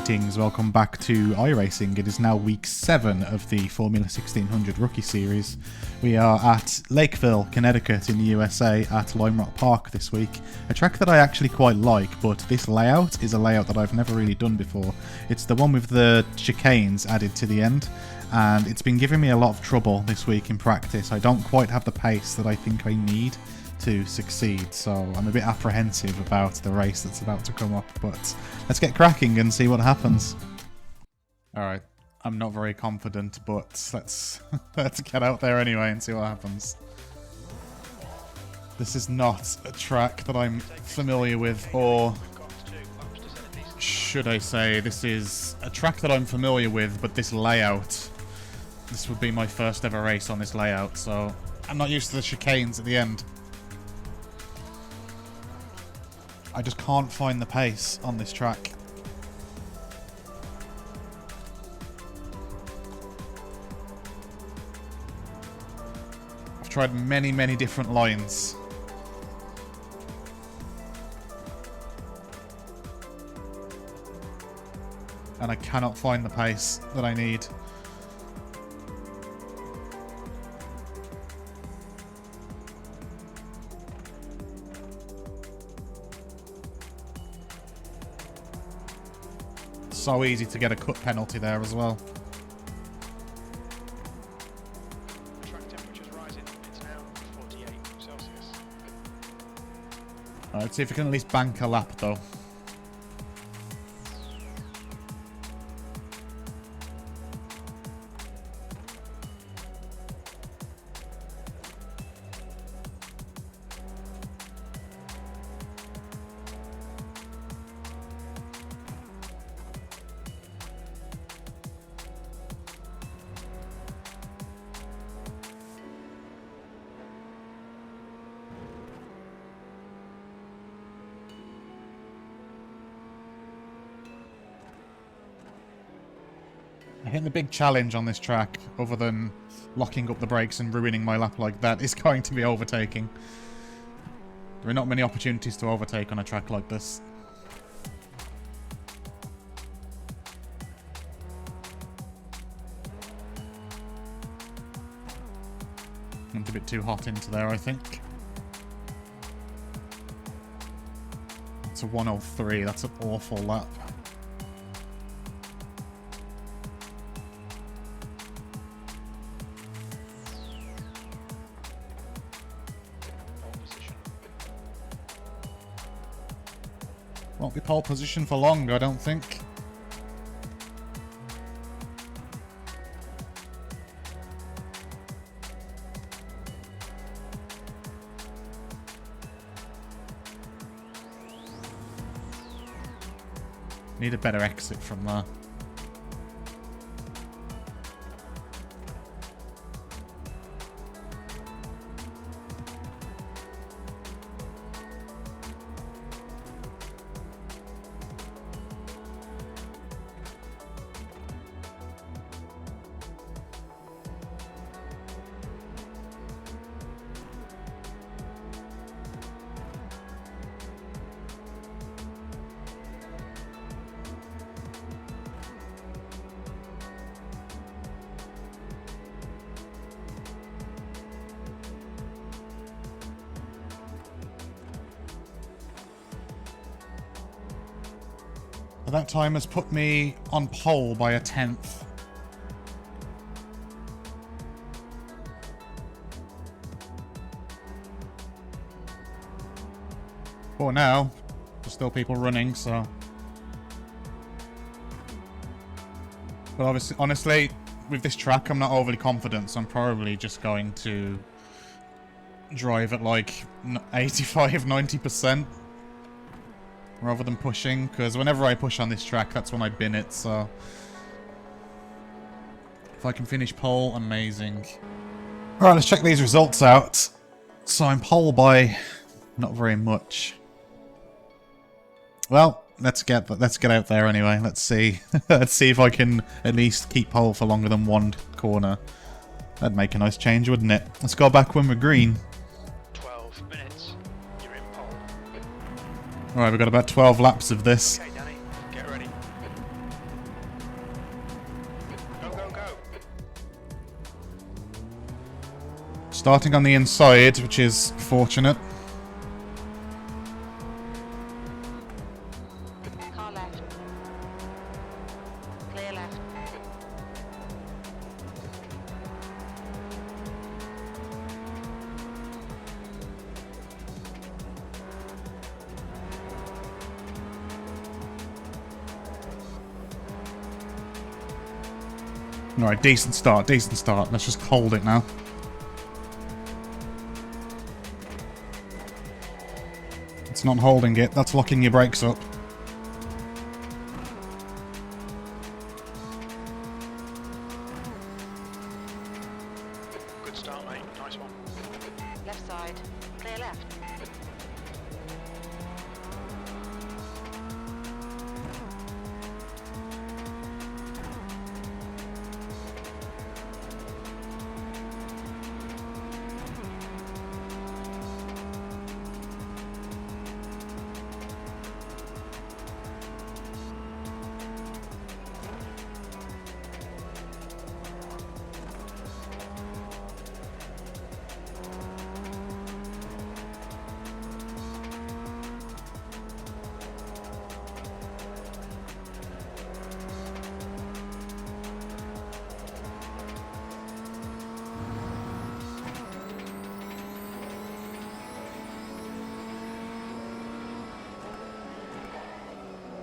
Greetings, welcome back to iRacing. It is now week 7 of the Formula 1600 Rookie Series. We are at Lakeville, Connecticut in the USA at Lime Rock Park this week. A track that I actually quite like, but this layout is a layout that I've never really done before. It's the one with the chicanes added to the end, and it's been giving me a lot of trouble this week in practice. I don't quite have the pace that I think I need to succeed, so I'm a bit apprehensive about the race that's about to come up, but let's get cracking and see what happens. Alright, I'm not very confident, but let's get out there anyway and see what happens. This is not a track that I'm familiar with, or should I say this is a track that I'm familiar with, but this layout, this would be my first ever race on this layout, so I'm not used to the chicanes at the end. I just can't find the pace on this track. I've tried many different lines. And I cannot find the pace that I need. So easy to get a cut penalty there as well. Track temperature's rising. It's now 48 Celsius. Alright, let's see if we can at least bank a lap though. I think the big challenge on this track, other than locking up the brakes and ruining my lap like that, is going to be overtaking. There are not many opportunities to overtake on a track like this. Went a bit too hot into there, I think. It's a 103, that's an awful lap. Won't be pole position for long, I don't think. Need a better exit from there. That time has put me on pole by a 10th. For now, there's still people running, so. But obviously, honestly, with this track, I'm not overly confident, so I'm probably just going to drive at like 85, 90%. Rather than pushing, because whenever I push on this track, that's when I bin it, so... If I can finish pole, amazing. Right, let's check these results out. So I'm pole by not very much. Well, let's get out there anyway. Let's see. Let's see if I can at least keep pole for longer than one corner. That'd make a nice change, wouldn't it? Let's go back when we're green. 12 minutes. You're in pole. Alright, we've got about 12 laps of this. Okay, Danny, get ready. Starting on the inside, which is fortunate. Car left. Clear left. Alright, decent start, decent start. Let's just hold it now. It's not holding it, that's locking your brakes up. Good start, mate. Nice one. Left side. Clear left.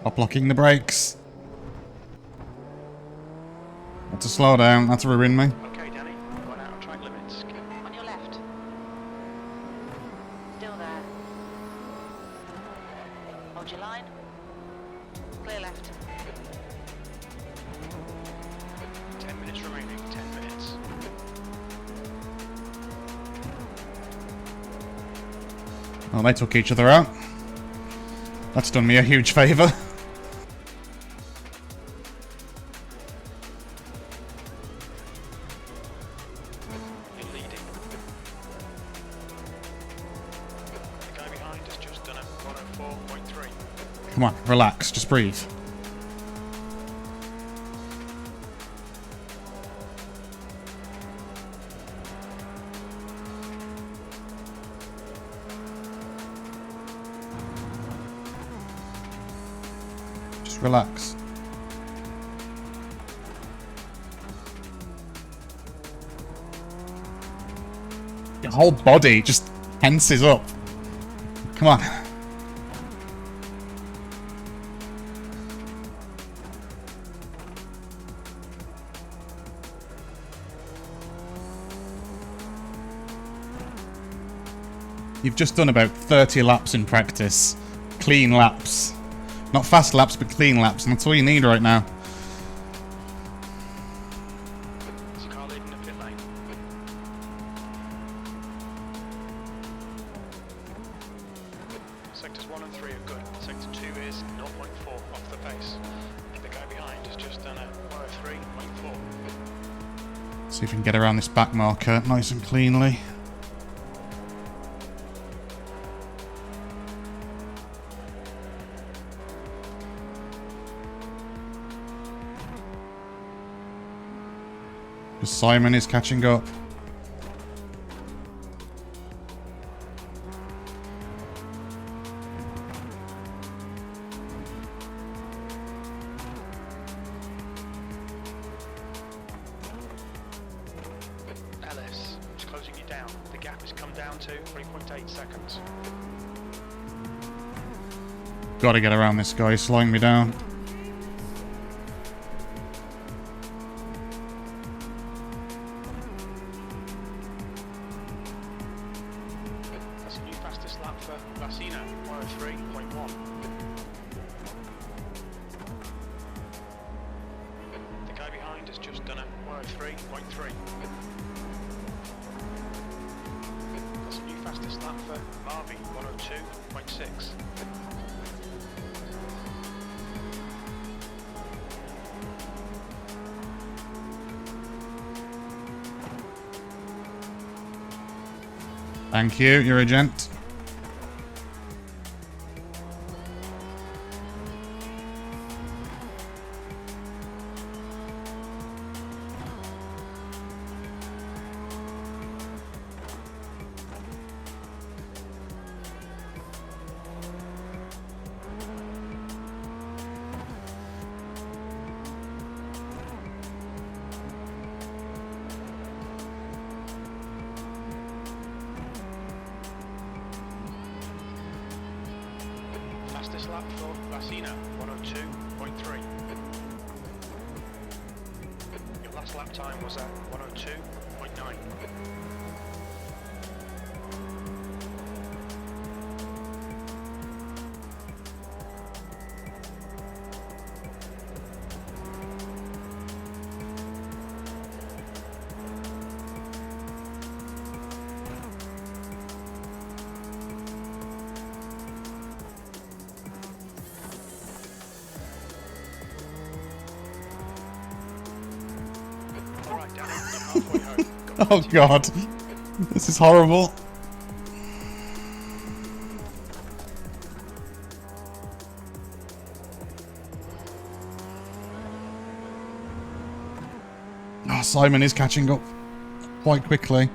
Stop blocking the brakes. That's a slow down, that's ruined me. Okay, Danny. Going out on track limits. On your left. Still there. Hold your line. Clear left. 10 minutes remaining. 10 minutes. Well, they took each other out. That's done me a huge favour. You're leading. The guy behind has just done a 104.3. Come on, relax, just breathe. Just relax. Your whole body just tenses up. Come on. You've just done about 30 laps in practice. Clean laps. Not fast laps, but clean laps, and that's all you need right now. Is your car leaving the pit lane? Sectors 1 and 3 are good. Sector 2 is 0.4 off the pace. The guy behind has just done a 103.4. See if we can get around this back marker nice and cleanly. Because Simon is catching up. LS is closing you down. The gap has come down to 3.8 seconds. Gotta get around this guy, he's slowing me down. That's a new fastest lap for Bassino, 103.1. The guy behind has just done a 103.3. That's a new fastest lap for Marvy, 102.6. Thank you, you're a gent. fastest lap for Vasina, 102.3. Your last lap time was at 102.9. Alright, Danny, you're halfway home. Oh god. This is horrible. Oh, Simon is catching up quite quickly.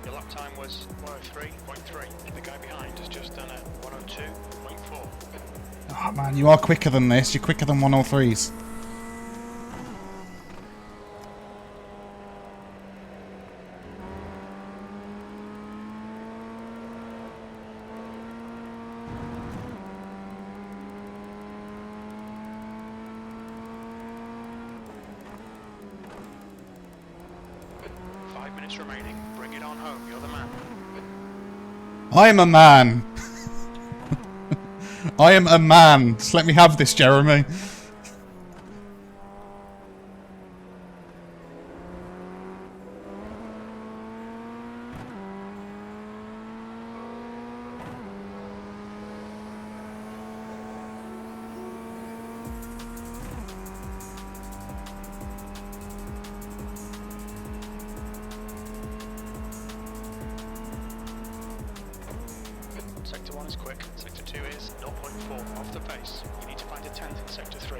Your lap time was 103.3. The guy behind has just done a 102.4. Oh man, you are quicker than this. You're quicker than 103s. Minutes remaining. Bring it on home. You're the man. I am a man. I am a man. Just let me have this, Jeremy. Sector 1 is quick, Sector 2 is 0.4 off the pace. You need to find a 10th in Sector 3.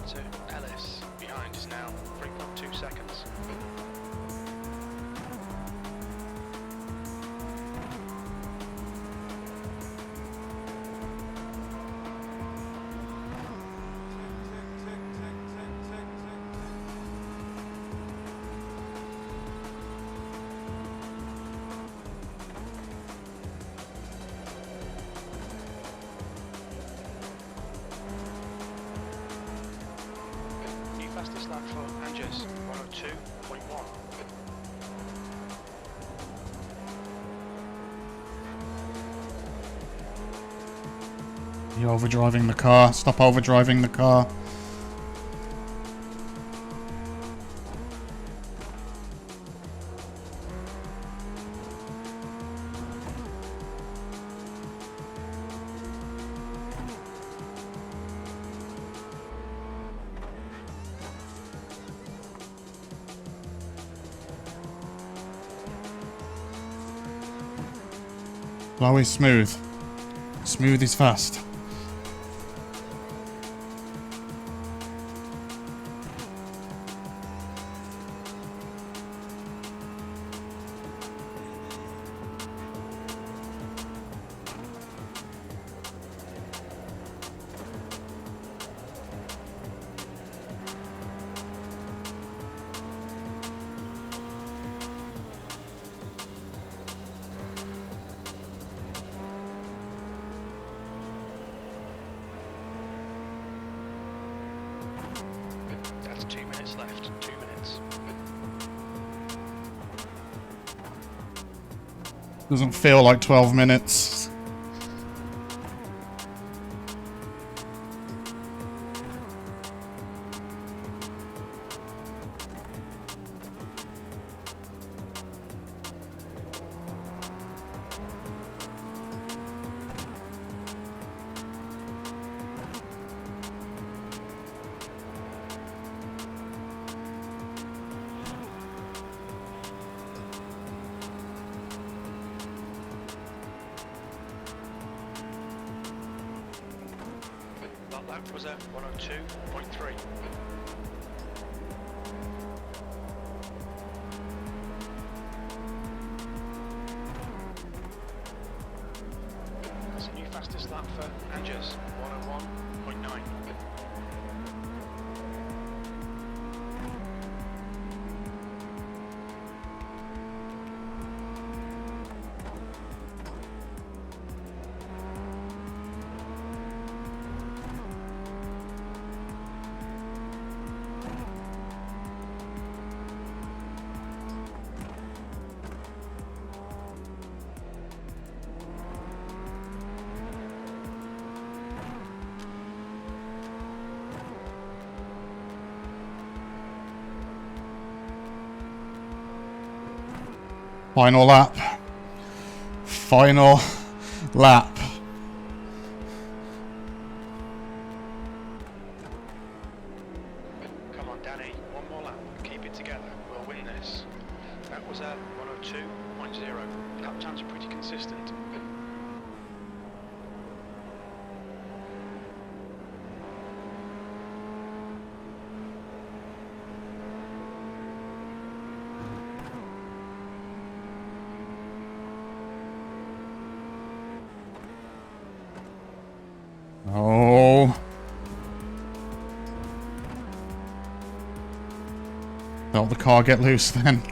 To Ellis behind is now 3.2 seconds. Fastest lap for Angus, 102.1. You're overdriving the car. Stop overdriving the car. Slow is smooth. Smooth is fast. That's 2 minutes left. 2 minutes. Doesn't feel like 12 minutes. Start lap was at 102.3. That's a new fastest lap for Angers, 101.9. Final lap. Final lap. Come on, Danny, one more lap. Keep it together. We'll win this. That was at 102.0. Lap times are pretty consistent. Oh. Let the car get loose then.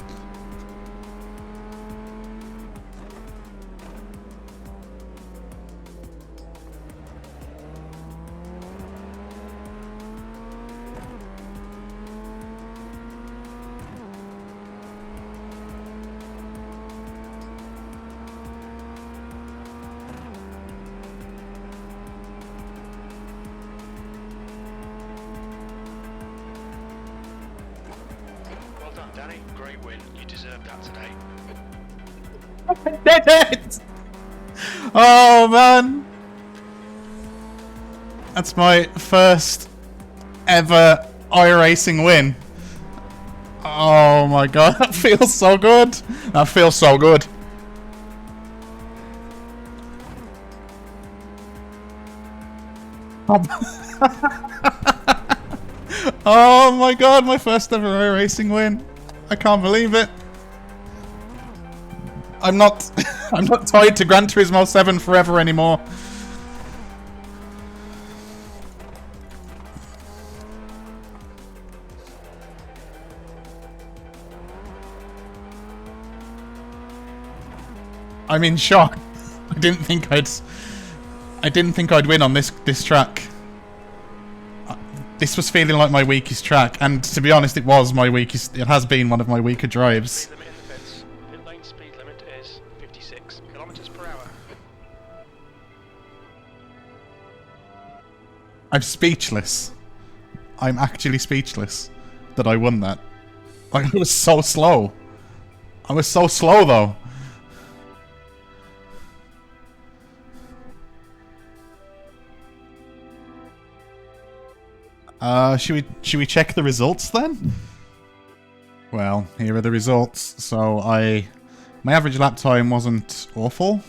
Well done, Danny. Great win. You deserved that today. Did it! Oh man! That's my first ever iRacing win. Oh my god, that feels so good. That feels so good. Oh my god, my first ever iRacing win. I can't believe it. I'm not I'm not tied to Gran Turismo 7 forever anymore. I'm in shock. I didn't think I'd win on this track. This was feeling like my weakest track, and to be honest, it was my weakest. It has been one of my weaker drives. Speed limit in the pits. Pit lane speed limit is 56 kilometers per hour. I'm speechless. I'm actually speechless that I won that. Like, I was so slow. I was so slow though. Should we check the results then? Well, here are the results. So my average lap time wasn't awful.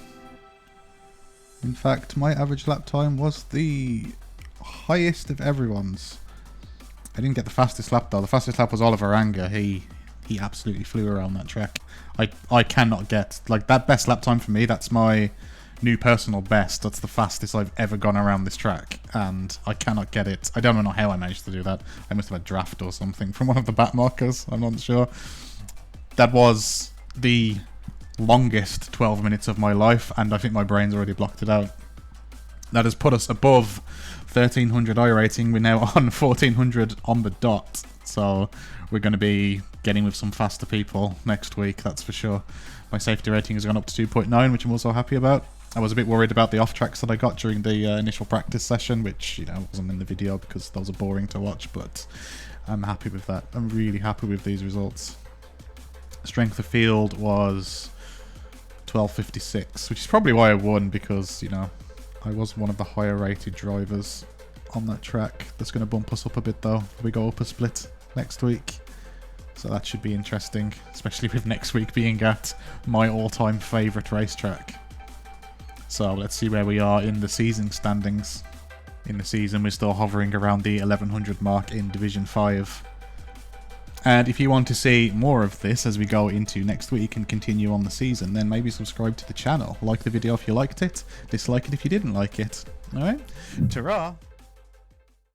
In fact, my average lap time was the highest of everyone's. I didn't get the fastest lap though. The fastest lap was Oliver Anger. He absolutely flew around that track. I cannot get, like, that best lap time for me. That's my new personal best. That's the fastest I've ever gone around this track, and I cannot get it. I don't know how I managed to do that. I must have a draft or something from one of the back markers. I'm not sure. That was the longest 12 minutes of my life, and I think my brain's already blocked it out. That has put us above 1300 iRating. We're now on 1400 on the dot, so we're going to be getting with some faster people next week, that's for sure. My safety rating has gone up to 2.9, which I'm also happy about. I was a bit worried about the off tracks that I got during the initial practice session, which, you know, wasn't in the video because those are boring to watch, but I'm happy with that. I'm really happy with these results. Strength of field was 1256, which is probably why I won, because, you know, I was one of the higher rated drivers on that track. That's going to bump us up a bit though. We go up a split next week. So that should be interesting, especially with next week being at my all-time favourite racetrack. So let's see where we are in the season standings. in the season. We're still hovering around the 1100 mark in Division 5. And if you want to see more of this as we go into next week and continue on the season, then maybe subscribe to the channel. Like the video if you liked it, dislike it if you didn't like it. Alright? Ta-ra!